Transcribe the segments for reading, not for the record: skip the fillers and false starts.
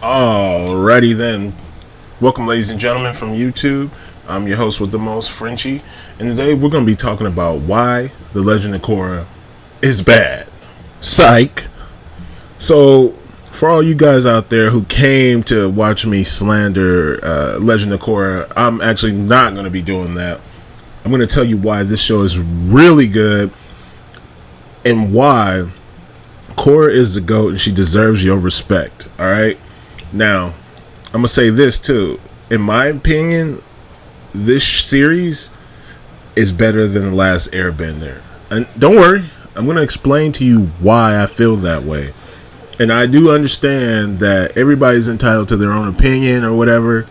Alrighty then. Welcome, ladies and gentlemen, from YouTube. I'm your host with the most, Frenchie, and today we're going to be talking about why the Legend of Korra is bad. Psych. So, for all you guys out there who came to watch me slander Legend of Korra, I'm actually not going to be doing that. I'm going to tell you why this show is really good and why Korra is the GOAT and she deserves your respect. Alright? Now, I'm going to say this too. In my opinion, this series is better than The Last Airbender. And don't worry, I'm going to explain to you why I feel that way. And I do understand that everybody's entitled to their own opinion or whatever.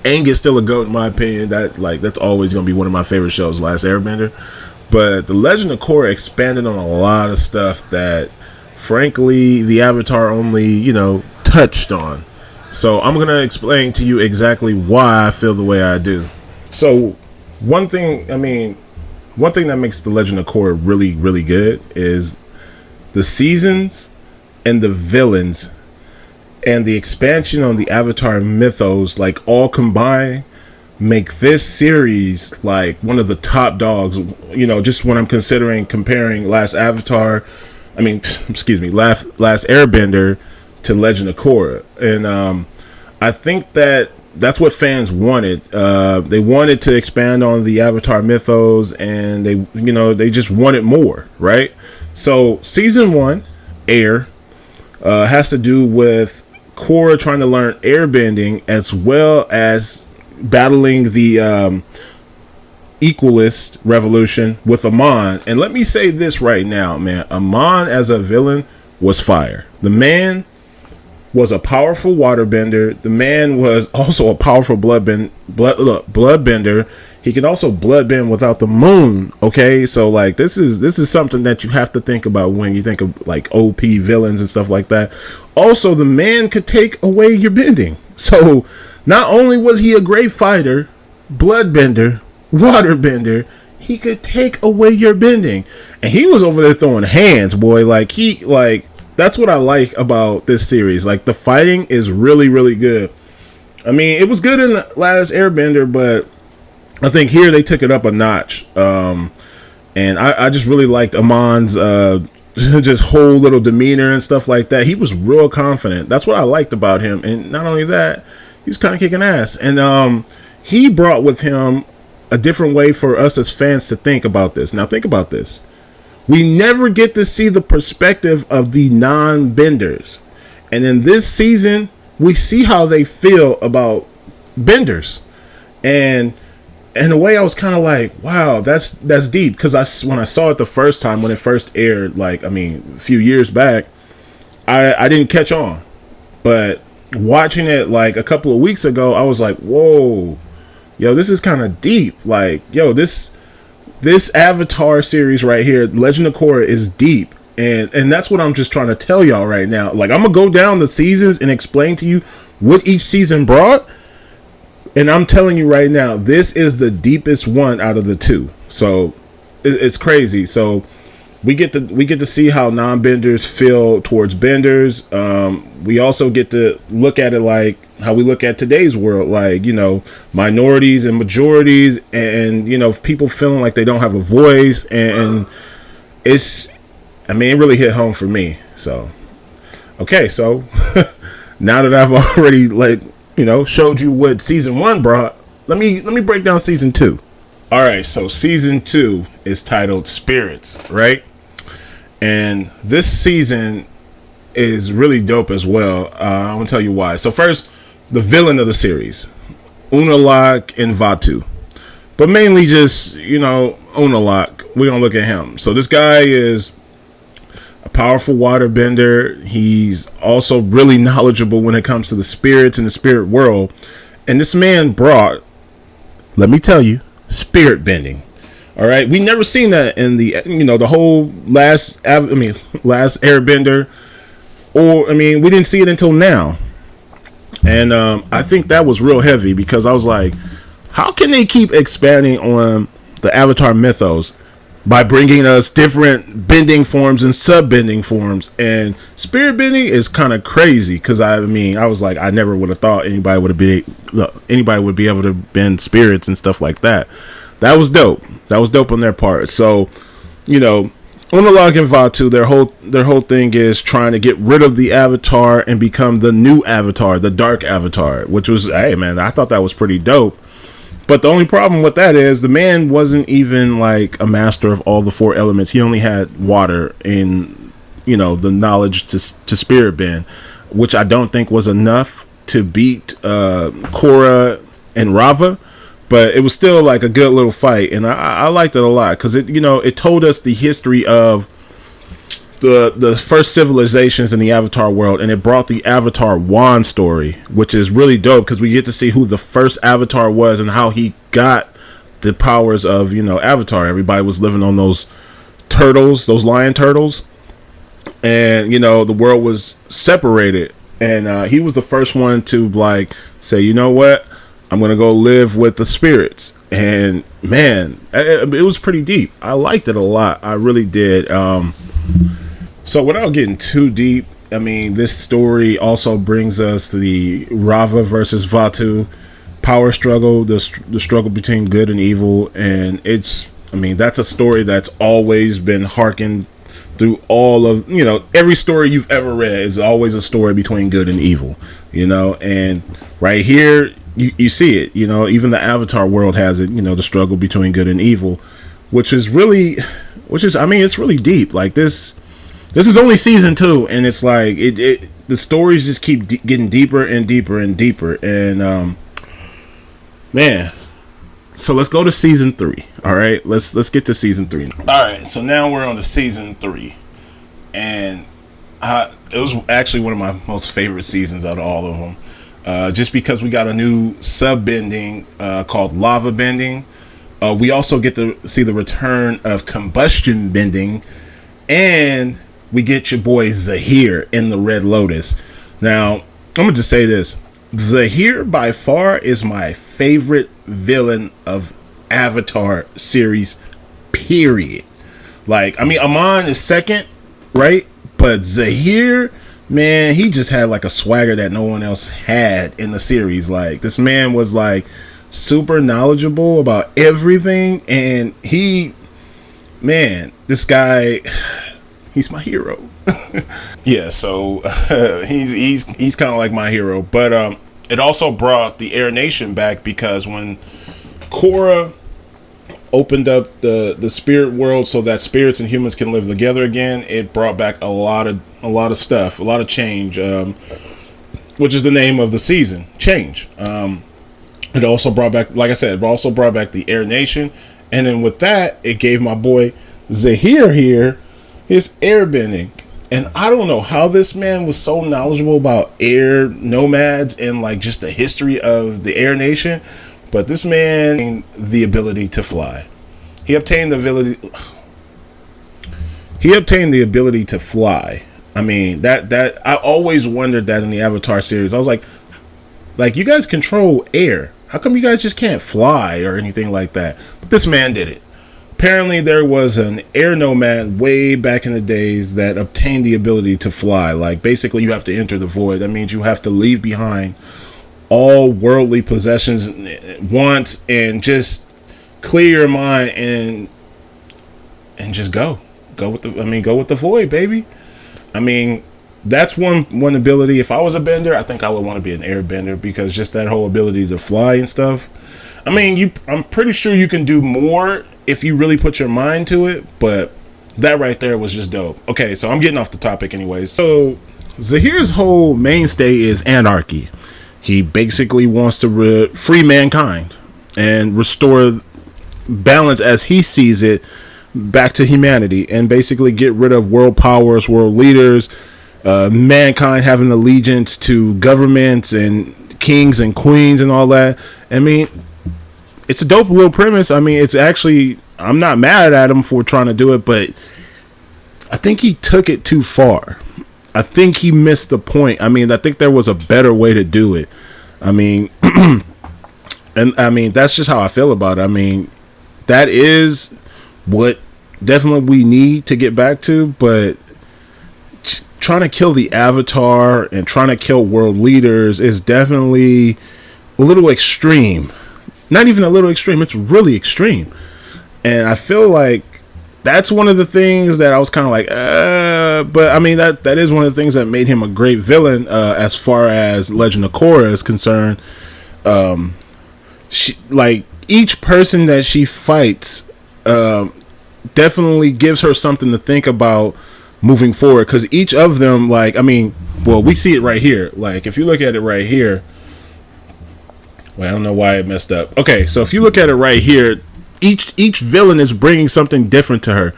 Aang is still a GOAT in my opinion. That's always going to be one of my favorite shows, Last Airbender. But The Legend of Korra expanded on a lot of stuff that, frankly, the Avatar only, touched on. So I'm going to explain to you exactly why I feel the way I do. So one thing that makes The Legend of Korra really, really good is the seasons and the villains and the expansion on the Avatar mythos, like all combined, make this series like one of the top dogs. Just when I'm comparing Last Airbender to Legend of Korra. And I think that's what fans wanted. They wanted to expand on the Avatar mythos, and they just wanted more, right? So season 1, Air, has to do with Korra trying to learn airbending as well as battling the Equalist revolution with Amon. And let me say this right now, man. Amon as a villain was fire. The man was a powerful waterbender. The man was also a powerful bloodbender. He can also bloodbend without the moon. Okay, so like this is something that you have to think about when you think of like OP villains and stuff like that. Also, the man could take away your bending. So not only was he a great fighter, bloodbender, waterbender, he could take away your bending, and he was over there throwing hands, boy. That's what I like about this series. Like, the fighting is really, really good. I mean, it was good in the Last Airbender, but I think here they took it up a notch. And I just really liked Amon's just whole little demeanor and stuff like that. He was real confident. That's what I liked about him. And not only that, he was kind of kicking ass. And he brought with him a different way for us as fans to think about this. Now, think about this. We never get to see the perspective of the non-benders. And in this season, we see how they feel about benders. And in a way, I was kind of like, wow, that's deep. Because when I saw it the first time, when it first aired, a few years back, I didn't catch on. But watching it like a couple of weeks ago, I was like, whoa, yo, this is kind of deep. Like, yo, this Avatar series right here, Legend of Korra, is deep. And that's what I'm just trying to tell y'all right now. Like, I'm going to go down the seasons and explain to you what each season brought. And I'm telling you right now, this is the deepest one out of the two. So it's crazy. So we get to see how non-benders feel towards benders. We also get to look at it like how we look at today's world, like, minorities and majorities, and people feeling like they don't have a voice. And it really hit home for me. So okay, so now that I've already showed you what season 1 brought, let me break down season 2. All right, so season 2 is titled Spirits, right? And this season is really dope as well. I'm gonna tell you why. So first, the villain of the series, Unalaq and Vatu, but mainly just Unalaq. We're gonna look at him. So this guy is a powerful waterbender. He's also really knowledgeable when it comes to the spirits and the spirit world. And this man brought, let me tell you, spirit bending. All right, we never seen that in the whole last Airbender, or we didn't see it until now. And I think that was real heavy, because I was like, how can they keep expanding on the Avatar mythos by bringing us different bending forms and sub-bending forms. And spirit bending is kind of crazy because I mean, I was like, I never would have thought anybody would be able to bend spirits and stuff like that. That was dope. That was dope on their part. So, you know, Unalaq and Vaatu, their whole thing is trying to get rid of the Avatar and become the new Avatar, the Dark Avatar, which was, hey man, I thought that was pretty dope. But the only problem with that is the man wasn't even like a master of all the four elements. He only had water and, you know, the knowledge to spirit bend, which I don't think was enough to beat Korra and Rava. But it was still like a good little fight, and I liked it a lot because it, you know, it told us the history of the first civilizations in the Avatar world, and it brought the Avatar Wand story, which is really dope because we get to see who the first Avatar was and how he got the powers of, you know, Avatar. Everybody was living on those turtles, those lion turtles, and you know the world was separated, and he was the first one to like say, you know what, I'm gonna go live with the spirits. And man, it was pretty deep. I liked it a lot. I really did. So without getting too deep, I mean, this story also brings us the Rava versus Vaatu power struggle, the struggle between good and evil. And it's, I mean, that's a story that's always been harkened through all of, you know, every story you've ever read is always a story between good and evil, you know. And right here, you see it, you know, even the Avatar world has it, you know, the struggle between good and evil, which is, I mean, it's really deep. Like this is only season 2, and it's like the stories just keep getting deeper and deeper and deeper. And man, so let's go to season 3. All right, let's get to season 3. All right, so now we're on to season 3, and it was actually one of my most favorite seasons out of all of them, just because we got a new sub bending called lava bending. We also get to see the return of combustion bending, and we get your boy Zahir in the Red Lotus. Now, I'm gonna just say this: Zahir by far is my favorite villain of Avatar series, period. Like, I mean, Aman is second, right? But Zahir, man, he just had like a swagger that no one else had in the series. Like, this man was like super knowledgeable about everything, and this guy, he's my hero. Yeah, so he's kind of like my hero. But it also brought the Air Nation back, because when Korra opened up the spirit world so that spirits and humans can live together again, it brought back a lot of stuff, a lot of change, which is the name of the season, change. It also brought back, like I said, it also brought back the Air Nation, and then with that, it gave my boy Zahir here his airbending. And I don't know how this man was so knowledgeable about air nomads and like just the history of the Air Nation, but this man, the ability to fly. He obtained the ability to fly. I mean, that I always wondered that in the Avatar series. I was like you guys control air. How come you guys just can't fly or anything like that? But this man did it. Apparently there was an air nomad way back in the days that obtained the ability to fly. Like, basically you have to enter the void. That means you have to leave behind all worldly possessions, wants, and just clear your mind and just go with the void, baby. I mean, that's one ability. If I was a bender, I think I would want to be an air bender, because just that whole ability to fly and stuff. I mean, I'm pretty sure you can do more if you really put your mind to it, but that right there was just dope. Okay, so I'm getting off the topic anyways. So Zahir's whole mainstay is anarchy. He basically wants to free mankind and restore balance as he sees it back to humanity, and basically get rid of world powers, world leaders, mankind having allegiance to governments and kings and queens and all that. I mean, it's a dope little premise. I mean, it's actually, I'm not mad at him for trying to do it, but I think he took it too far. I think he missed the point. I mean, I think there was a better way to do it. I mean, and I mean, that's just how I feel about it. I mean, that is what definitely we need to get back to, but trying to kill the Avatar and trying to kill world leaders is definitely a little extreme. Not even a little extreme, it's really extreme. And I feel like that's one of the things that I was kind of like, but I mean, that is one of the things that made him a great villain, as far as Legend of Korra is concerned. She, like, each person that she fights, definitely gives her something to think about moving forward. Because each of them, like, I mean, well, we see it right here. Like, if you look at it right here, wait, I don't know why it messed up. Okay, so if you look at it right here, each villain is bringing something different to her.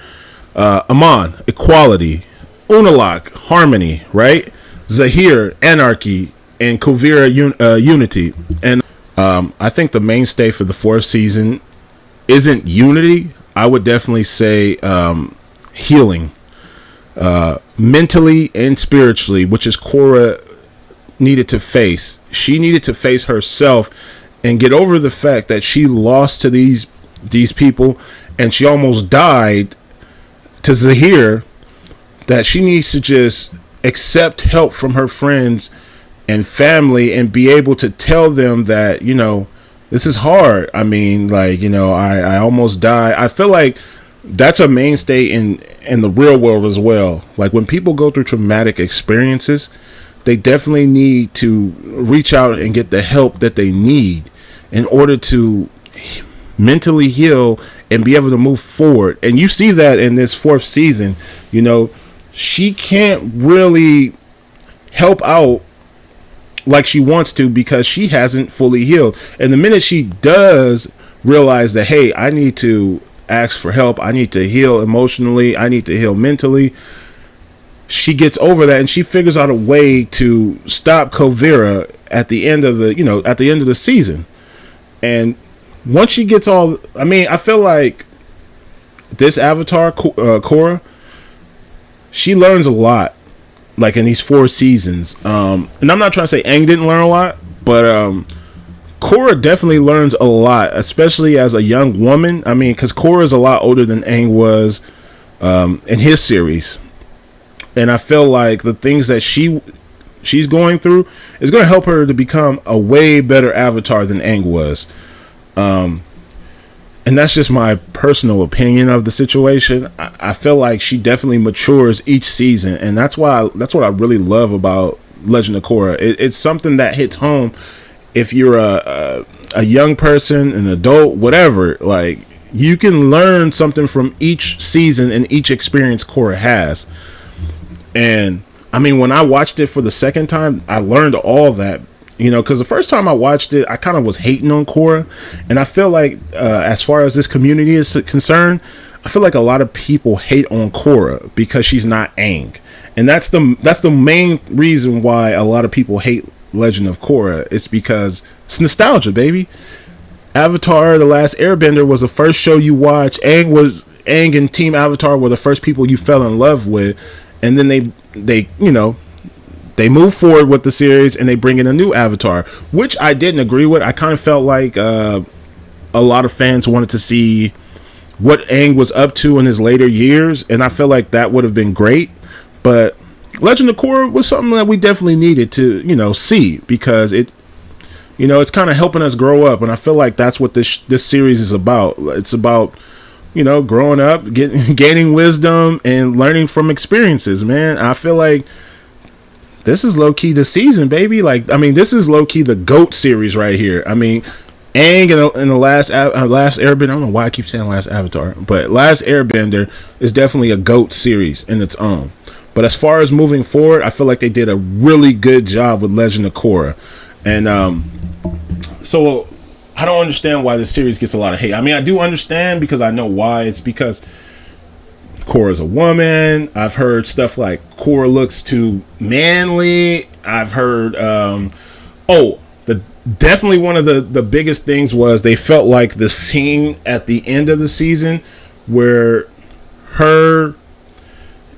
Amon, equality. Unalaq, harmony, right? Zahir, anarchy, and Kuvira, unity. And I think the mainstay for the fourth season isn't unity. I would definitely say healing, mentally and spiritually, which is Korra needed to face. She needed to face herself and get over the fact that she lost to these people, and she almost died to Zahir. That she needs to just accept help from her friends and family and be able to tell them that, you know, this is hard. I mean, like, you know, I almost died. I feel like that's a mainstay in the real world as well. Like, when people go through traumatic experiences, they definitely need to reach out and get the help that they need in order to mentally heal and be able to move forward. And you see that in this fourth season. You know, she can't really help out like she wants to because she hasn't fully healed. And the minute she does realize that, hey, I need to ask for help, I need to heal emotionally, I need to heal mentally, she gets over that and she figures out a way to stop Kuvira at the end of the season. And once she gets all, I mean, I feel like this Avatar, Korra, she learns a lot, like, in these 4 seasons. And I'm not trying to say Aang didn't learn a lot, but Korra definitely learns a lot, especially as a young woman. I mean, because Korra is a lot older than Aang was in his series. And I feel like the things that she's going through is going to help her to become a way better Avatar than Aang was. And that's just my personal opinion of the situation. I feel like she definitely matures each season, and that's what I really love about Legend of Korra. It's something that hits home if you're a young person, an adult, whatever. Like, you can learn something from each season and each experience Korra has. And I mean, when I watched it for the second time, I learned all that. You know, because the first time I watched it, I kind of was hating on Korra. And I feel like, as far as this community is concerned, I feel like a lot of people hate on Korra because she's not Aang. And that's the main reason why a lot of people hate Legend of Korra. It's because it's nostalgia, baby. Avatar: The Last Airbender was the first show you watched. Aang and Team Avatar were the first people you fell in love with. And then they move forward with the series and they bring in a new Avatar, which I didn't agree with. I kind of felt like a lot of fans wanted to see what Aang was up to in his later years, and I feel like that would have been great. But Legend of Korra was something that we definitely needed to, you know, see, because it, you know, it's kind of helping us grow up, and I feel like that's what this series is about. It's about, you know, growing up, gaining wisdom and learning from experiences, man. I feel like this is low-key the season, baby. Like, I mean, this is low-key the GOAT series right here. I mean, Aang in the last Airbender, I don't know why I keep saying Last Avatar, but Last Airbender is definitely a GOAT series in its own. But as far as moving forward, I feel like they did a really good job with Legend of Korra. And so I don't understand why this series gets a lot of hate. I mean, I do understand because I know why. It's because Korra's a woman. I've heard stuff like Korra looks too manly. I've heard definitely one of the biggest things was they felt like the scene at the end of the season where her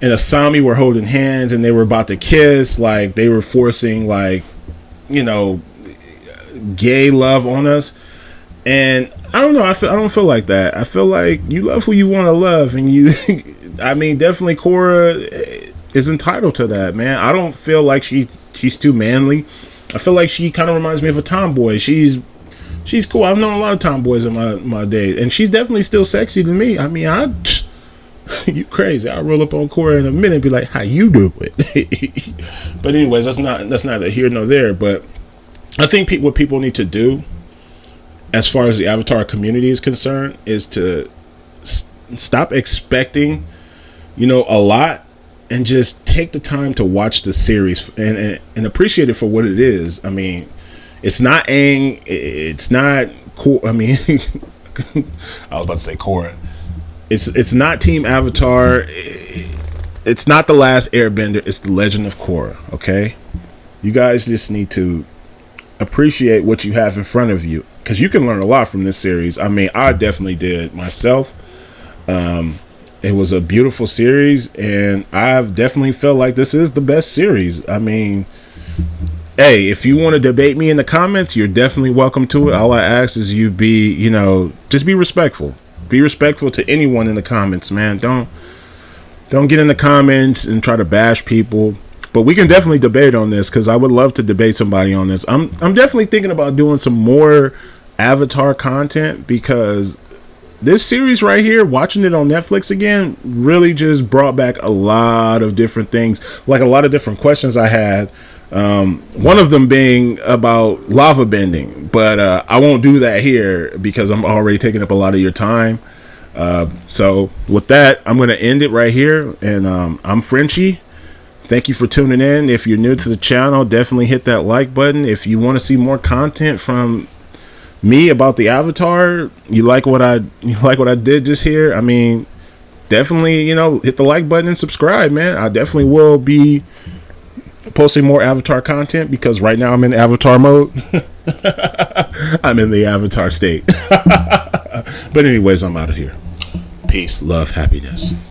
and Asami were holding hands and they were about to kiss, like they were forcing, like, you know, gay love on us. And I don't know. I don't feel like that. I feel like you love who you want to love, and you. I mean, definitely Korra is entitled to that, man. I don't feel like she's too manly. I feel like she kind of reminds me of a tomboy. She's cool. I've known a lot of tomboys in my day, and she's definitely still sexy to me. I mean, you crazy. I'll roll up on Korra in a minute and be like, how you do it? But anyways, that's neither here nor there. But I think what people need to do, as far as the Avatar community is concerned, is to stop expecting, a lot, and just take the time to watch the series and appreciate it for what it is. I mean, it's not Aang, it's not cool. I mean, I was about to say Korra. It's not Team Avatar. It's not The Last Airbender. It's The Legend of Korra. Okay, you guys just need to appreciate what you have in front of you, because you can learn a lot from this series. I mean, I definitely did myself. It was a beautiful series, and I've definitely felt like this is the best series. I mean, hey, if you want to debate me in the comments, you're definitely welcome to it. All I ask is you be, just be respectful. Be respectful to anyone in the comments, man. Don't get in the comments and try to bash people. But we can definitely debate on this, because I would love to debate somebody on this. I'm definitely thinking about doing some more Avatar content, because this series right here, watching it on Netflix again, really just brought back a lot of different things, like a lot of different questions I had. One of them being about lava bending, but I won't do that here because I'm already taking up a lot of your time. So with that, I'm going to end it right here, and I'm Frenchie. Thank you for tuning in. If you're new to the channel, definitely hit that like button. If you want to see more content from me about the Avatar, you like what I did just here, I mean, definitely, hit the like button and subscribe, man. I definitely will be posting more Avatar content, because right now I'm in Avatar mode. I'm in the Avatar state. But anyways, I'm out of here. Peace, love, happiness.